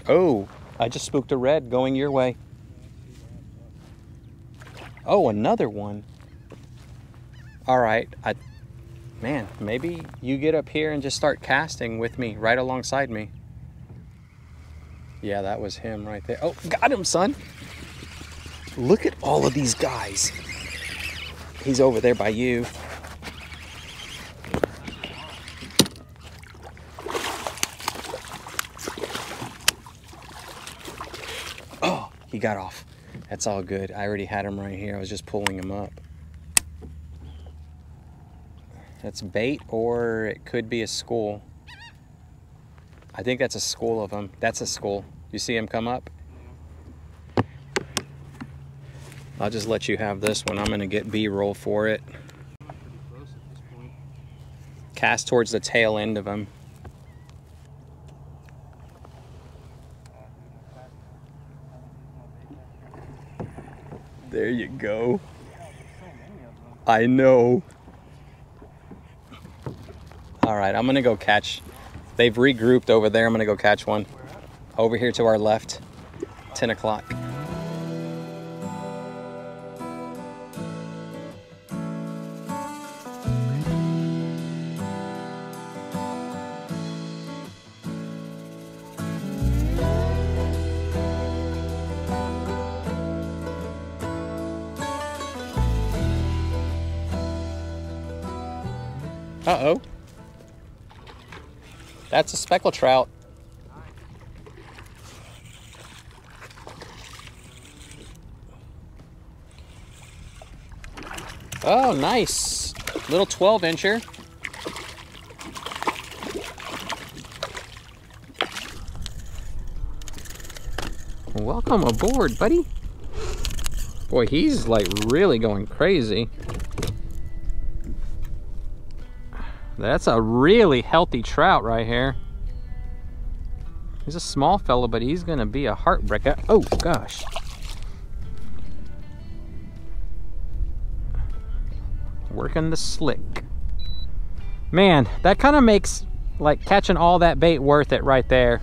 Oh, I just spooked a red going your way. Oh, another one. All right, man, maybe you get up here and just start casting with me right alongside me. Yeah, that was him right there. Oh, got him, son. Look at all of these guys. He's over there by you. Oh, he got off. That's all good. I already had him right here. I was just pulling him up. That's bait, or it could be a school. I think that's a school of them. That's a school. You see him come up? I'll just let you have this one. I'm gonna get B-roll for it. Cast towards the tail end of him. There you go. I know. All right, I'm gonna go catch. They've regrouped over there. I'm gonna go catch one. Over here to our left, 10 o'clock. Uh-oh. That's a speckled trout. Oh, nice. Little 12-incher. Welcome aboard, buddy. Boy, he's like really going crazy. That's a really healthy trout right here. He's a small fella, but he's gonna be a heartbreaker. Oh gosh. Working the slick. Man, that kind of makes like catching all that bait worth it right there.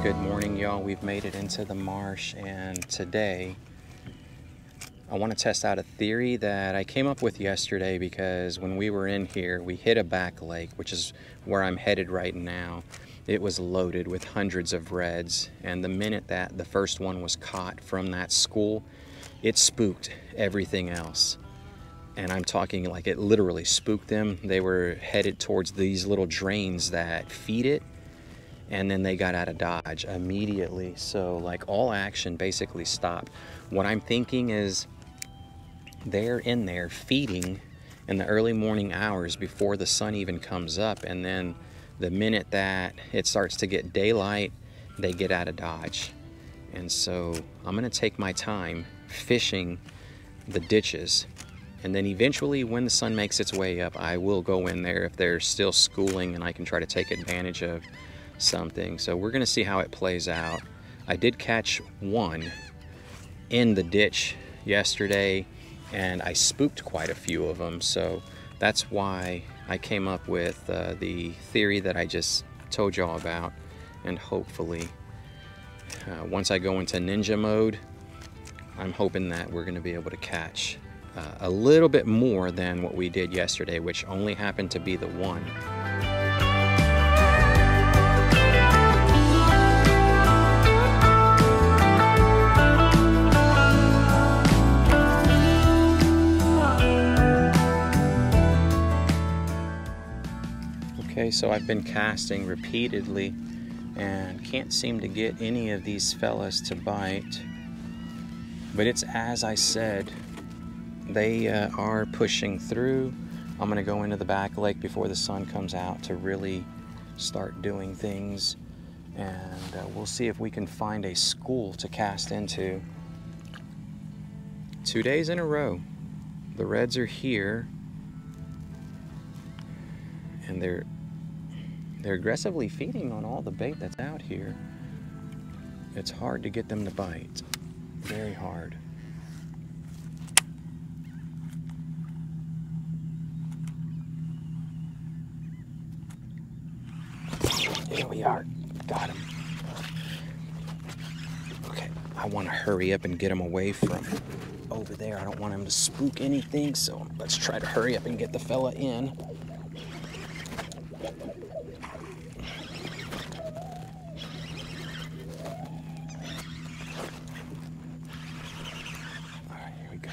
Good morning, y'all. We've made it into the marsh, and today I want to test out a theory that I came up with yesterday, because when we were in here, we hit a back lake, which is where I'm headed right now. It was loaded with hundreds of reds, and the minute that the first one was caught from that school, it spooked everything else. And I'm talking like it literally spooked them. They were headed towards these little drains that feed it, and then they got out of dodge immediately. So like all action basically stopped. What I'm thinking is they're in there feeding in the early morning hours before the sun even comes up, and then the minute that it starts to get daylight, they get out of dodge. And so I'm gonna take my time fishing the ditches, and then eventually when the sun makes its way up, I will go in there if they're still schooling, and I can try to take advantage of something. So we're gonna see how it plays out. I did catch one in the ditch yesterday, and I spooked quite a few of them, so that's why I came up with the theory that I just told y'all about. And hopefully once I go into ninja mode, I'm hoping that we're going to be able to catch a little bit more than what we did yesterday, which only happened to be the one. Okay, so I've been casting repeatedly and can't seem to get any of these fellas to bite. But it's as I said, they are pushing through. I'm gonna go into the back lake before the sun comes out to really start doing things, and we'll see if we can find a school to cast into. 2 days in a row, the reds are here, and they're aggressively feeding on all the bait that's out here. It's hard to get them to bite. Very hard. There we are. Got him. Okay, I want to hurry up and get him away from over there. I don't want him to spook anything, so let's try to hurry up and get the fella in. All right, here we go.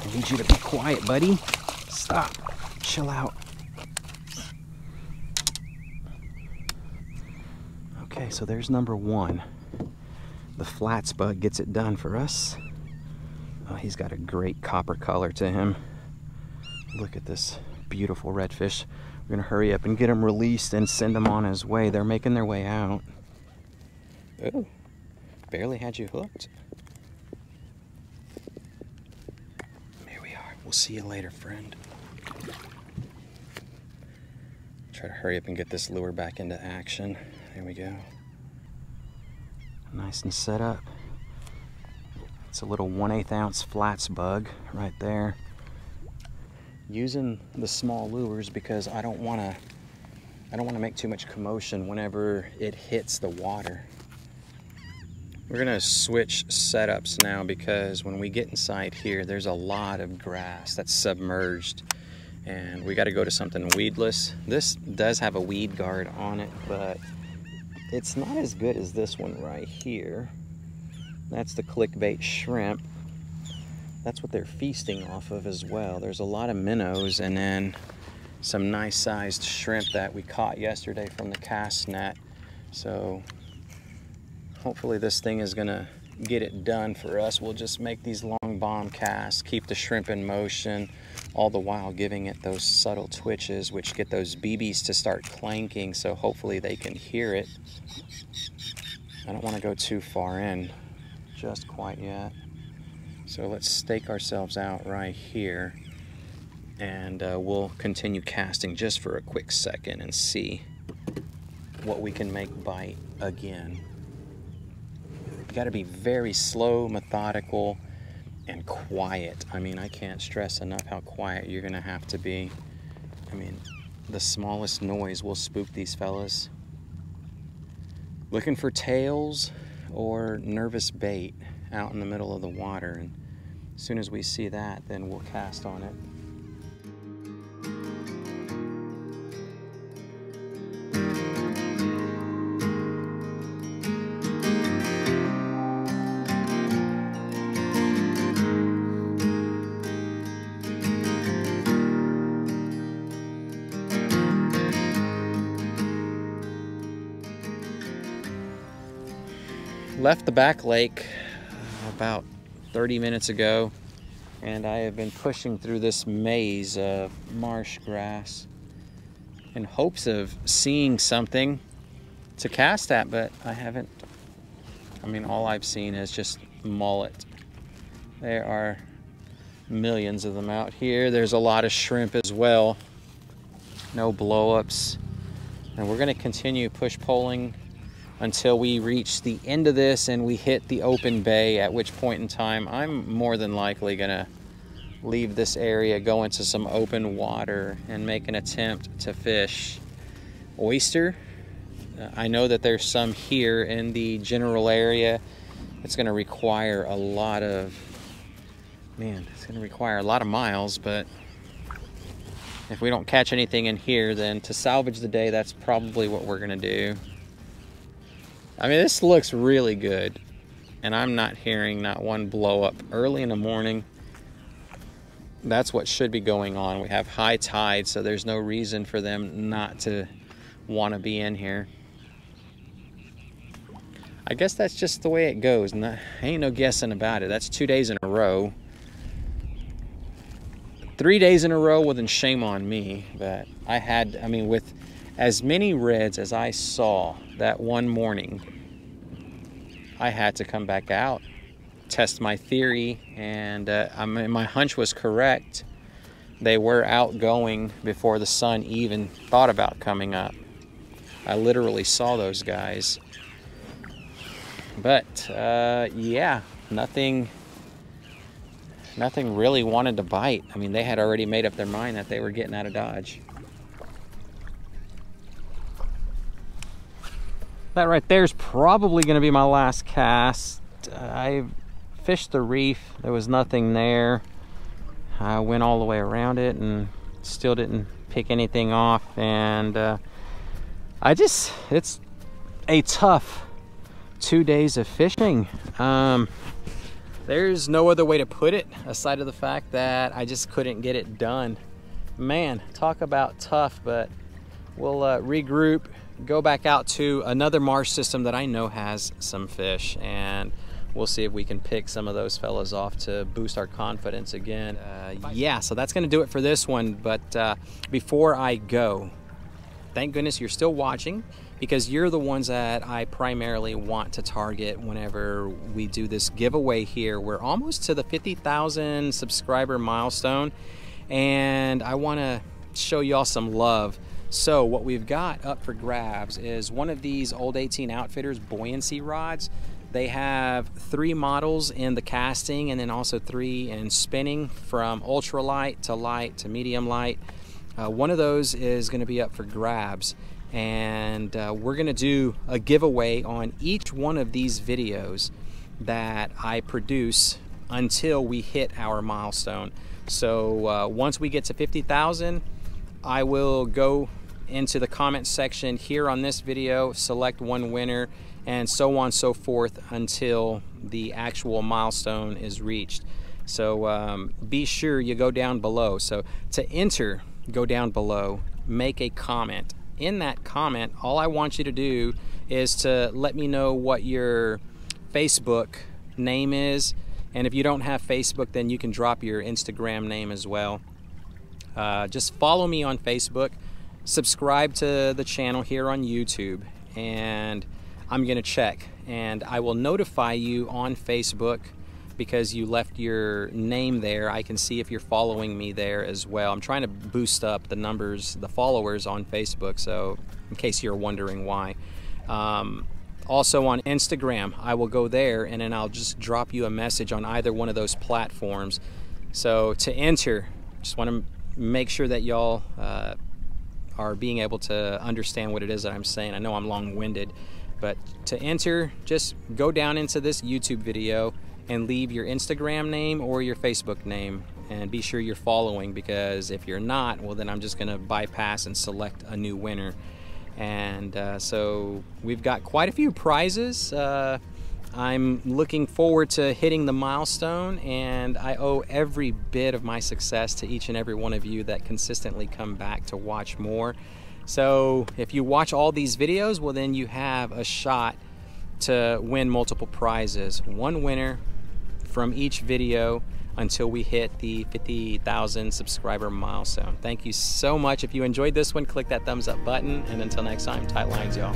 I need you to be quiet, buddy. Stop. Chill out. Okay, so there's number one. The flats bug gets it done for us. Oh, he's got a great copper color to him. Look at this beautiful redfish. We're gonna hurry up and get him released and send him on his way. They're making their way out. Oh, barely had you hooked. Here we are. We'll see you later, friend. Try to hurry up and get this lure back into action. There we go. Nice and set up. It's a little 1/8 ounce flats bug right there. Using the small lures because I don't want to make too much commotion whenever it hits the water. We're gonna switch setups now because when we get inside here, there's a lot of grass that's submerged. And we got to go to something weedless. This does have a weed guard on it, but it's not as good as this one right here. That's the clickbait shrimp. That's what they're feasting off of as well. There's a lot of minnows and then some nice sized shrimp that we caught yesterday from the cast net. So hopefully this thing is gonna get it done for us. We'll just make these long bomb casts, keep the shrimp in motion, all the while giving it those subtle twitches which get those BBs to start clanking, so hopefully they can hear it. I don't want to go too far in just quite yet. So let's stake ourselves out right here and we'll continue casting just for a quick second and see what we can make bite again. You got to be very slow, methodical, and quiet. I mean, I can't stress enough how quiet you're gonna have to be. I mean, the smallest noise will spook these fellas. Looking for tails or nervous bait out in the middle of the water, and as soon as we see that, then we'll cast on it. Left the back lake about 30 minutes ago, and I have been pushing through this maze of marsh grass in hopes of seeing something to cast at, but I haven't. I mean, all I've seen is just mullet. There are millions of them out here. There's a lot of shrimp as well. No blow-ups. And we're gonna continue push poling until we reach the end of this and we hit the open bay, at which point in time I'm more than likely gonna leave this area, go into some open water and make an attempt to fish oyster. I know that there's some here in the general area. It's gonna require a lot of, it's gonna require a lot of miles, but if we don't catch anything in here, then to salvage the day, that's probably what we're gonna do. I mean, this looks really good, and I'm not hearing not one blow up early in the morning. That's what should be going on. We have high tide, so there's no reason for them not to want to be in here. I guess that's just the way it goes, and ain't no guessing about it. That's 2 days in a row. 3 days in a row, well then shame on me. But I mean, with as many reds as I saw that one morning, I had to come back out, test my theory, and my hunch was correct. They were outgoing before the sun even thought about coming up. I literally saw those guys. But yeah, nothing nothing really wanted to bite. I mean, they had already made up their mind that they were getting out of Dodge. That right there is probably going to be my last cast. I fished the reef. There was nothing there. I went all the way around it and still didn't pick anything off. And it's a tough 2 days of fishing. There's no other way to put it aside of the fact that I just couldn't get it done. Man, talk about tough, but we'll regroup, go back out to another marsh system that I know has some fish, and we'll see if we can pick some of those fellas off to boost our confidence again. Yeah, so that's gonna do it for this one, but before I go, thank goodness you're still watching, because you're the ones that I primarily want to target whenever we do this giveaway here. We're almost to the 50,000 subscriber milestone, and I wanna show y'all some love. So what we've got up for grabs is one of these old 18 Outfitters buoyancy rods. They have 3 models in the casting and then also 3 in spinning, from ultralight to light to medium light. One of those is going to be up for grabs, and we're going to do a giveaway on each one of these videos that I produce until we hit our milestone. So once we get to 50,000, I will go into the comment section here on this video, select one winner, and so on and so forth until the actual milestone is reached. So be sure you go down below. So to enter, go down below, make a comment. In that comment, all I want you to do is to let me know what your Facebook name is, and if you don't have Facebook, then you can drop your Instagram name as well. Just follow me on Facebook, subscribe to the channel here on YouTube, and I'm gonna check, and I will notify you on Facebook because you left your name there. I can see if you're following me there as well. I'm trying to boost up the numbers, the followers on Facebook, so in case you're wondering why. Also on Instagram, I will go there and then I'll just drop you a message on either one of those platforms. So to enter, just want to make sure that y'all are being able to understand what it is that I'm saying. I know I'm long-winded, but to enter, just go down into this YouTube video and leave your Instagram name or your Facebook name, and be sure you're following, because if you're not, well then I'm just gonna bypass and select a new winner. And so we've got quite a few prizes. I'm looking forward to hitting the milestone, and I owe every bit of my success to each and every one of you that consistently come back to watch more. So if you watch all these videos, well then you have a shot to win multiple prizes. One winner from each video until we hit the 50,000 subscriber milestone. Thank you so much. If you enjoyed this one, click that thumbs up button, and until next time, tight lines, y'all.